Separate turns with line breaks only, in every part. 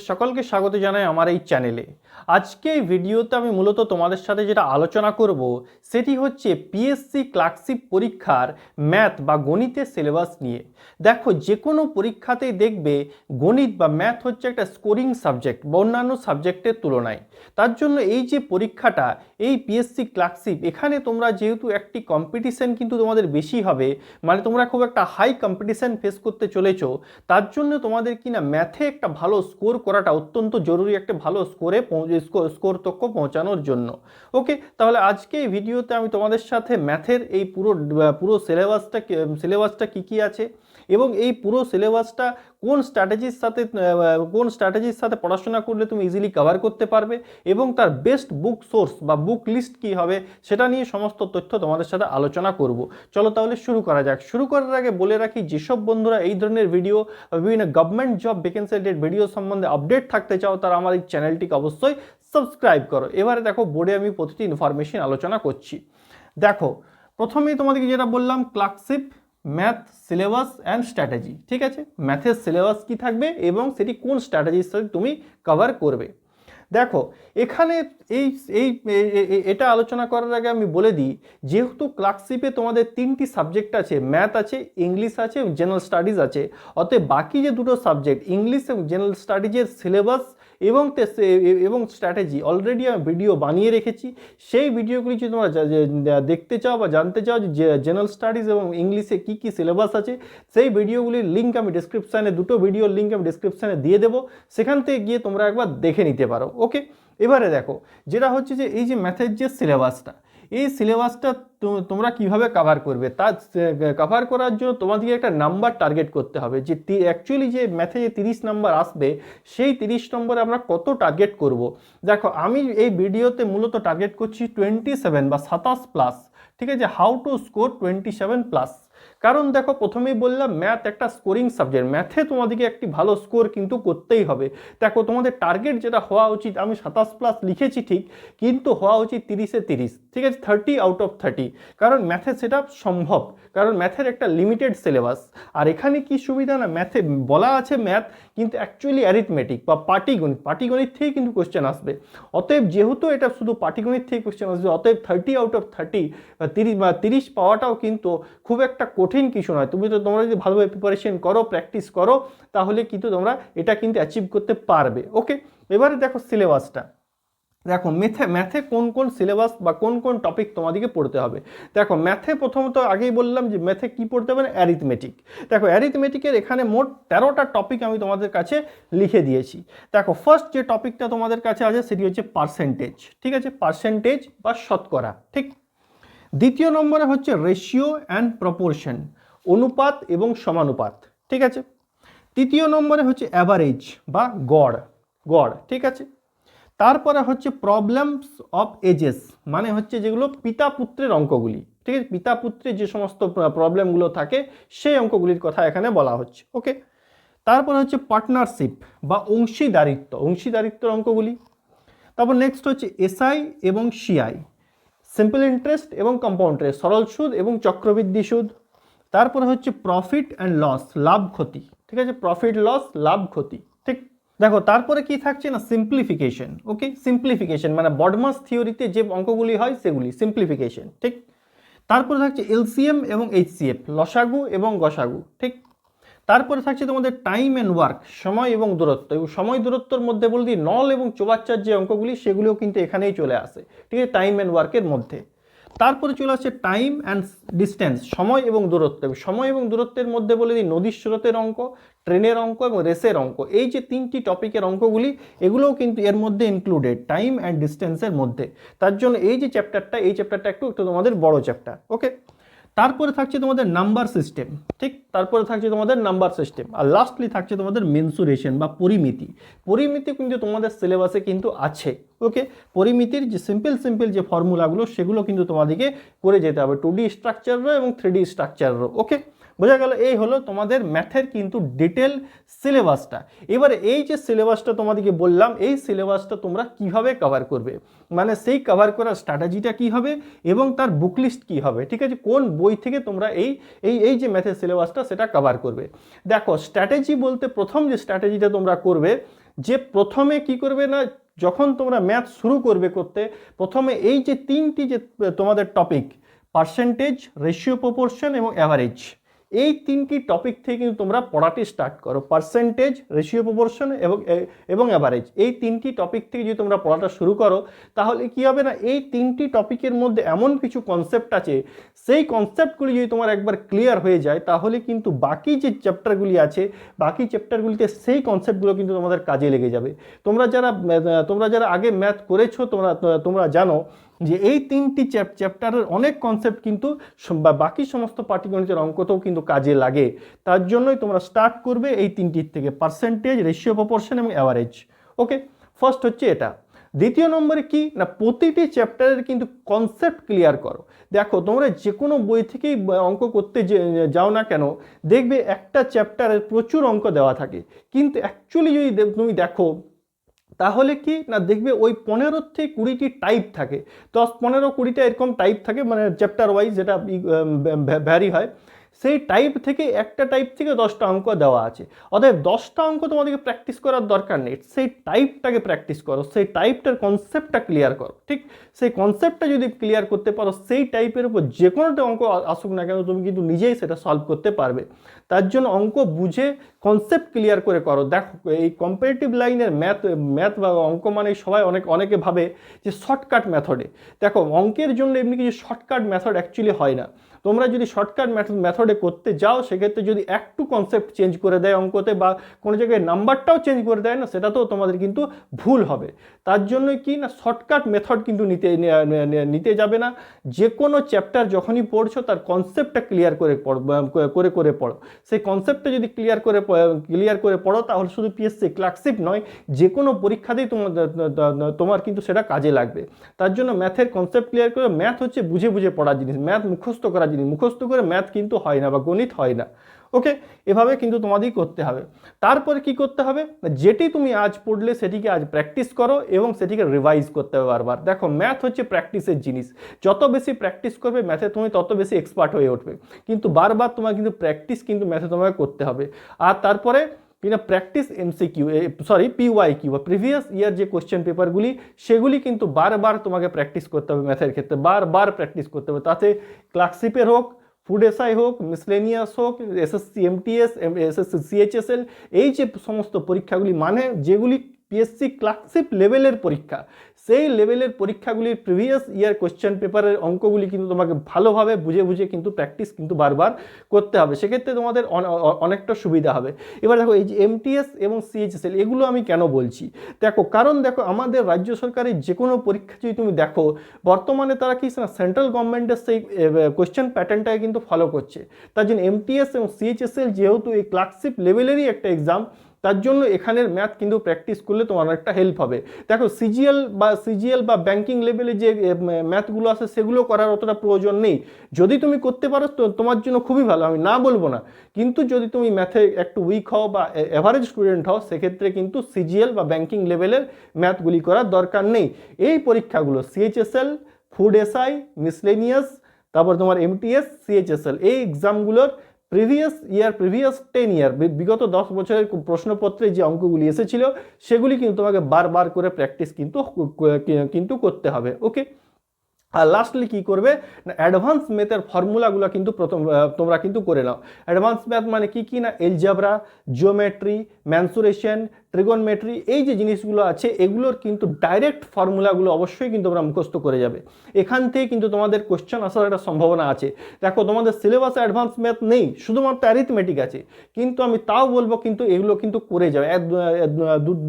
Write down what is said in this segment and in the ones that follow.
সকলকে স্বাগত জানাই আমার এই চ্যানেলে। আজকে এই ভিডিওতে আমি মূলত তোমাদের সাথে যেটা আলোচনা করব সেটি হচ্ছে পিএসসি ক্লার্কশিপ পরীক্ষার ম্যাথ বা গণিতের সিলেবাস নিয়ে। দেখো, যে কোনো পরীক্ষাতেই দেখবে গণিত বা ম্যাথ হচ্ছে একটা স্কোরিং সাবজেক্ট বা অন্যান্য সাবজেক্টের তুলনায়। তার জন্য এই যে পরীক্ষাটা, এই পিএসসি ক্লার্কশিপ, এখানে তোমরা যেহেতু একটি কম্পিটিশন কিন্তু তোমাদের বেশি হবে, মানে তোমরা খুব একটা হাই কম্পিটিশন ফেস করতে চলেছো, তার জন্য তোমাদের কিনা ম্যাথে একটা ভালো স্কোর করাটা অত্যন্ত জরুরি, একটা ভালো স্কোর তক্ক পৌঁছানোর জন্য। ওকে, তাহলে আজকে এই ভিডিওতে আমি তোমাদের সাথে ম্যাথের এই পুরো সিলেবাসটা কী আছে এবং এই পুরো সিলেবাসটা কোন স্ট্র্যাটেজির সাথে পড়াশোনা করলে তুমি ইজিলি কভার করতে পারবে এবং তার বেস্ট বুক সোর্স বা বুক লিস্ট কী হবে সেটা নিয়ে সমস্ত তথ্য তোমাদের সাথে আলোচনা করব। চলো তাহলে শুরু করা যাক। শুরু করার আগে বলে রাখি, যেসব বন্ধুরা এই ধরনের ভিডিও বা বিভিন্ন government job vacancy related video সম্বন্ধে আপডেট থাকতে চাও, তারা আমার এই চ্যানেলটিকে অবশ্যই সাবস্ক্রাইব করো। এবারে দেখো, বোর্ডে আমি প্রতিটি ইনফরমেশন আলোচনা করছি। দেখো, প্রথমেই তোমাদেরকে যেটা বললাম, clerkship math syllabus and strategy. ঠিক আছে, ম্যাথের সিলেবাস কি থাকবে এবং সেটি কোন স্ট্র্যাটেজির সাথে তুমি কভার করবে। দেখো, এখানে এটা আলোচনা করার আগে আমি বলে দিই, যেহেতু ক্লার্কশিপে তোমাদের তিনটি সাবজেক্ট আছে, ম্যাথ আছে, ইংলিশ আছে, জেনারেল স্টাডিজ আছে, অতএব বাকি যে দুটো সাবজেক্ট ইংলিশ এবং জেনারেল স্টাডিজের সিলেবাস এবং স্ট্র্যাটেজি অলরেডি আমি ভিডিও বানিয়ে রেখেছি। সেই ভিডিওগুলি যদি তোমরা দেখতে চাও বা জানতে চাও যে জেনারেল স্টাডিজ এবং ইংলিশে কী কী সিলেবাস আছে, সেই ভিডিওগুলির লিঙ্ক আমি ডিসক্রিপশানে, দুটো ভিডিওর লিঙ্ক আমি ডিসক্রিপশানে দিয়ে দেবো, সেখান থেকে গিয়ে তোমরা একবার দেখে নিতে পারো। ওকে, এবারে দেখো, যেটা হচ্ছে যে এই যে ম্যাথের যে সিলেবাসটা, এই সিলেবাসটা তোমরা কিভাবে কভার করবে, তা কভার করার জন্য তোমাদেরকে একটা নাম্বার টার্গেট করতে হবে, যে অ্যাকচুয়ালি যে ম্যাথে যে 30 নম্বর আসবে, সেই 30 নম্বরে আমরা কত টার্গেট করব। দেখো, আমি এই ভিডিওতে মূলত টার্গেট করছি 27 বা 27 প্লাস। ঠিক আছে, হাউ টু স্কোর 27 প্লাস। কারণ দেখো, প্রথমেই বললাম ম্যাথ একটা স্কোরিং সাবজেক্ট, ম্যাথে তোমাদেরকে একটি ভালো স্কোর কিন্তু করতেই হবে। দেখো, তোমাদের টার্গেট যেটা হওয়া উচিত, আমি 27 প্লাস লিখেছি ঠিক, কিন্তু হওয়া উচিত 30-এ 30। ঠিক আছে, 30 আউট অফ 30, কারণ ম্যাথে সেটা সম্ভব, কারণ ম্যাথের একটা লিমিটেড সিলেবাস। আর এখানে কি সুবিধা না, ম্যাথে বলা আছে ম্যাথ, কিন্তু অ্যাকচুয়ালি অ্যারিথমেটিক বা পাটিগণিত থেকে কিন্তু কোশ্চেন আসবে। অতএব যেহেতু এটা শুধু পাটিগণিত থেকে কোশ্চেন আসবে, অতএব 30 আউট অফ 30 বা 30 পাওয়াটাও কিন্তু খুব একটা কঠিন কিছু নয়। তোমরা যদি ভালোভাবে প্রিপারেশন করো, প্র্যাকটিস করো, তাহলে কিন্তু তোমরা এটা কিন্তু অ্যাচিভ করতে পারবে। ওকে, এবারে দেখো সিলেবাসটা। দেখো, ম্যাথে কোন কোন সিলেবাস বা কোন কোন টপিক তোমাদেরকে পড়তে হবে। দেখো, ম্যাথে প্রথমত আগেই বললাম যে ম্যাথে কি পড়তে হবে না, অ্যারিথমেটিক। দেখো, অ্যারিথমেটিকের এখানে মোট 13টা টপিক আমি তোমাদের কাছে লিখে দিয়েছি। দেখো, ফার্স্ট যে টপিকটা তোমাদের কাছে আছে সেটি হচ্ছে পার্সেন্টেজ। ঠিক আছে, পার্সেন্টেজ বা শতকরা। ঠিক। দ্বিতীয় নম্বরে হচ্ছে রেশিও অ্যান্ড প্রপোর্শন, অনুপাত এবং সমানুপাত। ঠিক আছে। তৃতীয় নম্বরে হচ্ছে অ্যাভারেজ বা গড়। ঠিক আছে। তারপরে হচ্ছে প্রবলেমস অফ এজেস, মানে হচ্ছে যেগুলো পিতা পুত্রের অঙ্কগুলি। ঠিক আছে, পিতা পুত্রের যে সমস্ত প্রবলেমগুলো থাকে সেই অঙ্কগুলির কথা এখানে বলা হচ্ছে। ওকে। তারপরে হচ্ছে পার্টনারশিপ বা অংশীদারিত্বের অঙ্কগুলি। তারপর নেক্সট হচ্ছে এসআই এবং সিআই, সিম্পল ইন্টারেস্ট এবং কম্পাউন্ড ইন্টারেস্ট, সরল সুদ এবং চক্রবৃদ্ধি সুদ। তারপরে হচ্ছে প্রফিট অ্যান্ড লস, লাভ ক্ষতি। ঠিক আছে, প্রফিট লস, লাভ ক্ষতি। ঠিক। দেখো, তারপরে কি থাকছে না, সিম্পলিফিকেশন। ওকে, সিম্পলিফিকেশন মানে বডমাস থিওরিতে যে অঙ্কগুলি হয় সেগুলি সিম্পলিফিকেশন। ঠিক। তারপরে থাকছে এলসিএম এবং এইচসিএফ, লসাগু এবং গসাগু। ঠিক। তারপরে থাকছে তোমাদের টাইম অ্যান্ড ওয়ার্ক, সময় এবং দূরত্ব, এবং সময় দূরত্বর মধ্যে বলতে নল এবং চৌবাচ্চার যে অঙ্কগুলি সেগুলিও কিন্তু এখানেই চলে আসে। ঠিক আছে, টাইম অ্যান্ড ওয়ার্কের মধ্যে। তারপরে চলে আসছে টাইম অ্যান্ড ডিস্টেন্স, সময় এবং দূরত্ব। সময় এবং দূরত্বের মধ্যে বলে দিই নদীর স্রোতের অঙ্ক, ট্রেনের অঙ্ক এবং রেসের অঙ্ক। এই যে তিনটি টপিকের অঙ্কগুলি, এগুলোও কিন্তু এর মধ্যে ইনক্লুডেড, টাইম অ্যান্ড ডিস্টেন্সের মধ্যে। তার জন্য এই চ্যাপ্টারটা একটু তোমাদের বড় চ্যাপ্টার। ওকে। তারপরে থাকছে তোমাদের নাম্বার সিস্টেম। ঠিক। তারপরে থাকছে তোমাদের নাম্বার সিস্টেম, আর লাস্টলি থাকছে তোমাদের মেনসুরেশন বা পরিমিতি কিন্তু তোমাদের সিলেবাসে কিন্তু আছে। ওকে, পরিমিতির যে সিম্পল যে ফর্মুলাগুলো সেগুলো কিন্তু তোমাদেরকে করে যেতে হবে, 2D স্ট্রাকচারও এবং 3D স্ট্রাকচারও। ওকে, বোঝা গেল। এই হলো তোমাদের ম্যাথের কিন্তু ডিটেল সিলেবাসটা। এবারে এই যে সিলেবাসটা তোমাদেরকে বললাম, এই সিলেবাসটা তোমরা কিভাবে কভার করবে, মানে সেই কভার করার স্ট্র্যাটেজিটা কি হবে এবং তার বুক লিস্ট কী হবে। ঠিক আছে, কোন বই থেকে তোমরা এই যে ম্যাথের সিলেবাসটা সেটা কভার করবে। দেখো, স্ট্র্যাটেজি বলতে প্রথম যে স্ট্র্যাটেজিটা তোমরা করবে, যে প্রথমে কি করবে না, যখন তোমরা ম্যাথ শুরু করবে করতে, প্রথমে এই যে তিনটি যে তোমাদের টপিক, পার্সেন্টেজ, রেশিও প্রপোর্শন এবং অ্যাভারেজ, এই তিনটি টপিক থেকে কিন্তু তোমরা পড়াটি স্টার্ট করো। পার্সেন্টেজ, রেশিও প্রপোর্শন এবং অ্যাভারেজ, এই তিনটি টপিক থেকে যদি তোমরা পড়াটা শুরু করো, তাহলে কি হবে না, এই তিনটি টপিকের মধ্যে এমন কিছু কনসেপ্ট আছে, সেই কনসেপ্টগুলি যদি তোমার একবার ক্লিয়ার হয়ে যায়, তাহলে কিন্তু বাকি যে চ্যাপ্টারগুলি আছে, বাকি চ্যাপ্টারগুলিতে সেই কনসেপ্টগুলো কিন্তু তোমাদের কাজে লেগে যাবে। তোমরা যারা আগে ম্যাথ করেছো, তোমরা জানো যে এই তিনটি চ্যাপ্টারের অনেক কনসেপ্ট কিন্তু বাকি সমস্ত পাটিগণিতের অঙ্কতেও কিন্তু কাজে লাগে। তার জন্যই তোমরা স্টার্ট করবে এই তিনটির থেকে, পার্সেন্টেজ, রেশিও প্রপোর্শন এবং অ্যাভারেজ। ওকে, ফার্স্ট হচ্ছে এটা। দ্বিতীয় নম্বরে কি না, প্রতিটি চ্যাপ্টারের কিন্তু কনসেপ্ট ক্লিয়ার করো। দেখো তোমরা যে কোনো বই থেকেই অঙ্ক করতে যাও না কেন, দেখবে একটা চ্যাপ্টারের প্রচুর অঙ্ক দেওয়া থাকে, কিন্তু অ্যাকচুয়ালি যদি তুমি দেখো, তাহলে কি না, দেখবে ওই 15 থেকে 20টি টাইপ থাকে, 10-15-20টা এরকম টাইপ থাকে, মানে চ্যাপ্টার ওয়াইজ যেটা ভ্যারি হয়, সেই টাইপ থেকে একটা টাইপ থেকে 10টা অঙ্ক দেওয়া আছে। অতএব 10টা অঙ্ক তোমাদেরকে প্র্যাকটিস করার দরকার নেই, সেই টাইপটাকে প্র্যাকটিস করো, সেই টাইপটার কনসেপ্টটা ক্লিয়ার করো। ঠিক, সেই কনসেপ্টটা যদি ক্লিয়ার করতে পারো, সেই টাইপের উপর যে কোনোটা অঙ্ক আসুক না কেন, তুমি কিন্তু নিজেই সেটা সলভ করতে পারবে। তার জন্য অঙ্ক বুঝে কনসেপ্ট ক্লিয়ার করে করো। দেখো এই কম্পারেটিভ লাইনের ম্যাথ বা অঙ্ক মানে সবাই অনেকে ভাবে যে শর্টকাট মেথডে। দেখো অঙ্কের জন্য এমনি কিছু শর্টকাট মেথড অ্যাকচুয়ালি হয় না। তোমরা যদি শর্টকাট মেথডে করতে যাও, সেক্ষেত্রে যদি একটু কনসেপ্ট চেঞ্জ করে দেয় অঙ্কতে, বা কোনো জায়গায় নাম্বারটাও চেঞ্জ করে দেয় না, সেটাতেও তোমাদের কিন্তু ভুল হবে। তার জন্যই কি না, শর্টকাট মেথড কিন্তু নিতে যাবে না। যে কোনো চ্যাপ্টার যখনই পড়ছো, তার কনসেপ্টটা ক্লিয়ার করে পড়ো। সেই কনসেপ্টটা যদি ক্লিয়ার করে পড়ো, তাহলে শুধু পিএসসি ক্লার্কশিপ নয়, যে কোনো পরীক্ষাতেই তোমার কিন্তু সেটা কাজে লাগবে। তার জন্য ম্যাথের কনসেপ্ট ক্লিয়ার করে, ম্যাথ হচ্ছে বুঝে বুঝে পড়ার জিনিস, ম্যাথ মুখস্থ করার জিনিস, মুখস্থ করে ম্যাথ কিন্তু হয় না বা গণিত হয় না। ওকে, এভাবে কিন্তু তোমাদেরই করতে হবে। তারপরে কি করতে হবে, যেটি তুমি আজ পড়লে সেটিকে আজ প্র্যাকটিস করো এবং সেটিকে রিভাইজ করতে হবে বারবার। দেখো ম্যাথ হচ্ছে প্র্যাকটিসের জিনিস, যত বেশি প্র্যাকটিস করবে ম্যাথে তুমি তত বেশি এক্সপার্ট হয়ে উঠবে। কিন্তু বারবার তোমার কিন্তু প্র্যাকটিস কিন্তু ম্যাথে তোমাকে করতে হবে। আর তারপরে প্র্যাকটিস PYQ বা প্রিভিয়াস ইয়ার যে কোশ্চেন পেপারগুলি, সেগুলি কিন্তু বারবার তোমাকে প্র্যাকটিস করতে হবে। ম্যাথের ক্ষেত্রে বারবার প্র্যাকটিস করতে হবে, তাতে ক্লার্কশিপের হোক, ফুড এসআই হোক, মিসলেনিয়াস হোক, SSC MTS, SSC CHSL, এই যে সমস্ত পরীক্ষাগুলি, মানে যেগুলি পিএসসি ক্লার্কশিপ লেভেলের পরীক্ষা, সেই লেভেলের পরীক্ষাগুলির প্রিভিয়াস ইয়ার কোশ্চেন পেপারের অঙ্কগুলি কিন্তু তোমাকে ভালোভাবে বুঝে বুঝে কিন্তু প্র্যাকটিস কিন্তু বারবার করতে হবে। সেক্ষেত্রে তোমাদের অনেকটা সুবিধা হবে। এবার দেখো এই যে MTS এবং CHSL, এগুলো আমি কেন বলছি, দেখো কারণ দেখো আমাদের রাজ্য সরকারের যে কোনো পরীক্ষা যদি তুমি দেখো, বর্তমানে তারা কি না, সেন্ট্রাল গভর্নমেন্টের সেই কোশ্চেন প্যাটার্নটাকে কিন্তু ফলো করছে। তার জন্য MTS এবং CHSL যেহেতু এই ক্লার্কশিপ লেভেলেরই একটা এক্সাম, তার জন্য এখানের ম্যাথ কিন্তু প্র্যাকটিস করলে তোমার অনেকটা হেল্প হবে। দেখো সিজিএল বা ব্যাংকিং লেভেলে যে ম্যাথগুলো আছে, সেগুলো করার অতটা প্রয়োজন নেই। যদি তুমি করতে পারো তো তোমার জন্য খুবই ভালো, আমি না বলবো না। কিন্তু যদি তুমি ম্যাথে একটু উইক হও বা অ্যাভারেজ স্টুডেন্ট হও, সেক্ষেত্রে কিন্তু সিজিএল বা ব্যাংকিং লেভেলের ম্যাথগুলি করার দরকার নেই। এই পরীক্ষাগুলো CHSL, ফুড এসআই, মিসলেনিয়াস, তারপর তোমার MTS, CHSL, এই এক্সামগুলোর প্রিভিয়াস 10 ইয়ার বিগত 10 বছরের প্রশ্নপত্রে যে অঙ্কগুলি এসেছিল, সেগুলি কিন্তু তোমাকে বারবার করে প্র্যাকটিস কিন্তু করতে হবে। ওকে, আর লাস্টলি কি করবে না, অ্যাডভান্স ম্যাথের ফর্মুলাগুলো কিন্তু তোমরা কিন্তু করে নাও। অ্যাডভান্স ম্যাথ মানে কি না, এলজেব্রা, জিওমেট্রি, ম্যানসুরেশন, ট্রিগোনমেট্রি, এই যে জিনিসগুলো আছে, এগুলোর কিন্তু ডাইরেক্ট ফর্মুলাগুলো অবশ্যই কিন্তু তোমরা মুখস্থ করে যাবে। এখান থেকে কিন্তু তোমাদের কোশ্চেন আসার একটা সম্ভাবনা আছে। দেখো তোমাদের সিলেবাসে অ্যাডভান্স ম্যাথ নেই, শুধুমাত্র অ্যারিথমেটিক আছে, কিন্তু আমি তাও বলবো কিন্তু এগুলো কিন্তু করে যাবে।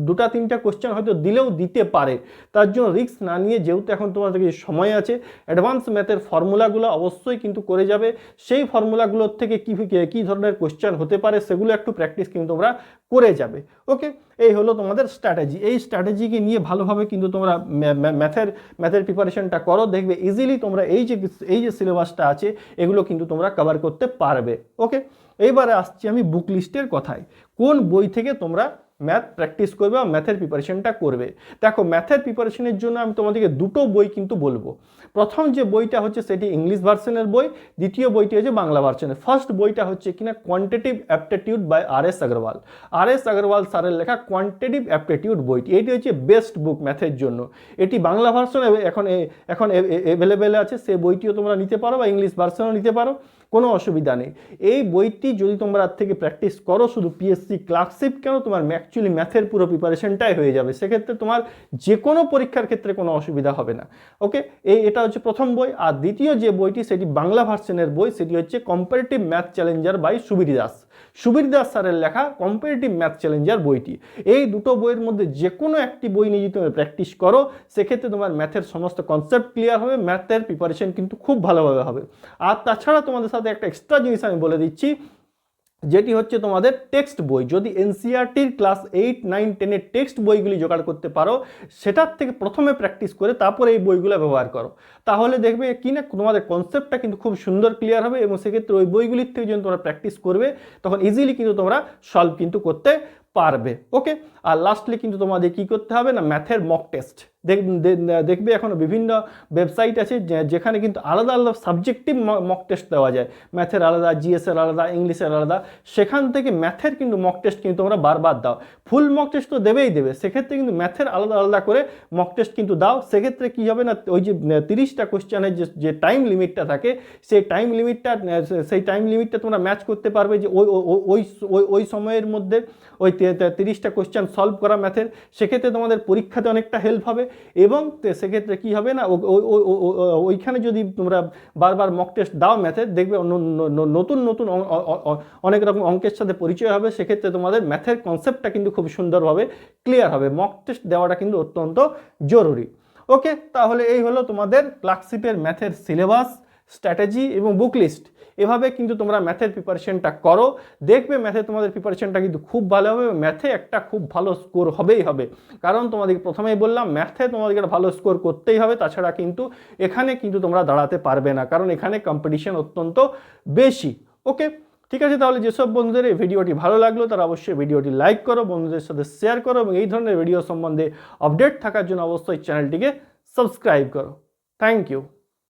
দুটা তিনটা কোশ্চেন হয়তো দিলেও দিতে পারে, তার জন্য রিস্ক না নিয়ে, যেহেতু এখন তোমাদের সময় আছে, অ্যাডভান্স ম্যাথের ফর্মুলাগুলো অবশ্যই কিন্তু করে যাবে। সেই ফর্মুলাগুলোর থেকে কী ধরনের কোশ্চেন হতে পারে, সেগুলো একটু প্র্যাকটিস কিন্তু তোমরা করে যাবে। ওকে, এই হলো তোমাদের স্ট্র্যাটেজি। এই স্ট্র্যাটেজিকে নিয়ে ভালোভাবে কিন্তু তোমরা ম্যাথের প্রিপারেশনটা করো, দেখবে ইজিলি তোমরা এই যে সিলেবাসটা আছে, এগুলো কিন্তু তোমরা কভার করতে পারবে। ওকে, এইবারে আসছি আমি বুক লিস্টের কথায়। কোন বই থেকে তোমরা ম্যাথ প্র্যাকটিস করবে বা ম্যাথের প্রিপারেশনটা করবে। দেখো ম্যাথের প্রিপারেশনের জন্য আমি তোমাদেরকে দুটো বই কিন্তু বলবো। প্রথম যে বইটা হচ্ছে সেটি ইংলিশ ভার্সনের বই, দ্বিতীয় বইটি হচ্ছে বাংলা ভার্সনের। ফার্স্ট বইটা হচ্ছে কিনা quantitative aptitude by R S. Agarwal. R S. Agarwal স্যারের লেখা কোয়ান্টিটিভ অ্যাপটিটিউড বইটি, এটি হচ্ছে বেস্ট বুক ম্যাথের জন্য। এটি বাংলা ভার্সন এখন অ্যাভেলেবেল আছে, সে বইটিও তোমরা নিতে পারো বা ইংলিশ ভার্সনও নিতে পারো, কোনো অসুবিধা নেই। এই বইটি যদি তোমরা আর থেকে প্র্যাকটিস করো, শুধু পিএসসি ক্লার্কশিপ কেন, তোমার অ্যাকচুয়ালি ম্যাথের পুরো প্রিপারেশনটাই হয়ে যাবে, সেক্ষেত্রে তোমার যে কোনো পরীক্ষার ক্ষেত্রে কোনো অসুবিধা হবে না। ওকে, এটা হচ্ছে প্রথম বই। আর দ্বিতীয় যে বইটি সেটি বাংলা ভার্সনের বই, সেটি হচ্ছে comparative math challenger by Subir Das. Subir Das স্যারের লেখা কম্পারেটিভ ম্যাথ চ্যালেঞ্জার বইটি। এই দুটো বইয়ের মধ্যে যে কোনো একটি বই নিয়ে যদি তুমি প্র্যাকটিস করো, সেক্ষেত্রে তোমার ম্যাথের সমস্ত কনসেপ্ট ক্লিয়ার হবে, ম্যাথের প্রিপারেশন কিন্তু খুব ভালোভাবে হবে। আর তাছাড়া তোমাদের সাথে একটা এক্সট্রা জিনিস আমি বলে দিচ্ছি, যেটি হচ্ছে তোমাদের টেক্সট বই। যদি এনসিইআরটির ক্লাস 8, 9, 10-এর টেক্সট বইগুলি জোগাড় করতে পারো, সেটার থেকে প্রথমে প্র্যাকটিস করে তারপরে এই বইগুলো ব্যবহার করো, তাহলে দেখবে কি না তোমাদের কনসেপ্টটা কিন্তু খুব সুন্দর ক্লিয়ার হবে, এবং সেক্ষেত্রে ওই বইগুলির থেকে যখন তোমরা প্র্যাকটিস করবে তখন ইজিলি কিন্তু তোমরা সলভ কিন্তু করতে পারবে। ওকে, আর লাস্টলি কিন্তু তোমাদের কি করতে হবে না, ম্যাথের মক টেস্ট দেখবে এখন বিভিন্ন ওয়েবসাইট আছে যেখানে কিন্তু আলাদা আলাদা সাবজেক্টিভ মক টেস্ট দেওয়া যায়, ম্যাথের আলাদা, জিএসের আলাদা, ইংলিশের আলাদা, সেখান থেকে ম্যাথের কিন্তু মক টেস্ট কিন্তু তোমরা বারবার দাও। ফুল মক টেস্ট তো দেবেই দেবে, সেক্ষেত্রে কিন্তু ম্যাথের আলাদা আলাদা করে মক টেস্ট কিন্তু দাও। সেক্ষেত্রে কী হবে না, ওই যে 30টা কোশ্চেনের যে টাইম লিমিটটা থাকে, সেই টাইম লিমিটটা তোমরা ম্যাচ করতে পারবে, যে ওই সময়ের মধ্যে ওই 30টা কোশ্চেন সলভ করা ম্যাথের, সেক্ষেত্রে তোমাদের পরীক্ষাতে অনেকটা হেল্প হবে। এবং সেক্ষেত্রে কী হবে না, ওইখানে যদি তোমরা বারবার মক টেস্ট দাও ম্যাথের, দেখবে নতুন নতুন অনেক রকম অঙ্কের সাথে পরিচয় হবে, সেক্ষেত্রে তোমাদের ম্যাথের কনসেপ্টটা কিন্তু খুব সুন্দরভাবে ক্লিয়ার হবে। মক টেস্ট দেওয়াটা কিন্তু অত্যন্ত জরুরি। ওকে, তাহলে এই হলো তোমাদের ক্লার্কশিপের ম্যাথের সিলেবাস, স্ট্র্যাটেজি এবং বুক লিস্ট। এভাবে কিন্তু তোমরা ম্যাথের প্রিপারেশনটা করো, দেখবে ম্যাথে তোমাদের প্রিপারেশনটা কিন্তু খুব ভালো হবে, ম্যাথে একটা খুব ভালো স্কোর হবেই হবে। কারণ তোমাদেরকে প্রথমেই বললাম, ম্যাথে তোমাদেরকে একটা ভালো স্কোর করতেই হবে, তাছাড়া কিন্তু এখানে কিন্তু তোমরা দাঁড়াতে পারবে না, কারণ এখানে কম্পিটিশন অত্যন্ত বেশি। ওকে, ঠিক আছে, তাহলে যেসব বন্ধুদের এই ভিডিওটি ভালো লাগলো তারা অবশ্যই ভিডিওটি লাইক করো, বন্ধুদের সাথে শেয়ার করো, এবং এই ধরনের ভিডিও সম্বন্ধে আপডেট থাকার জন্য অবশ্যই চ্যানেলটিকে সাবস্ক্রাইব করো। Thank you.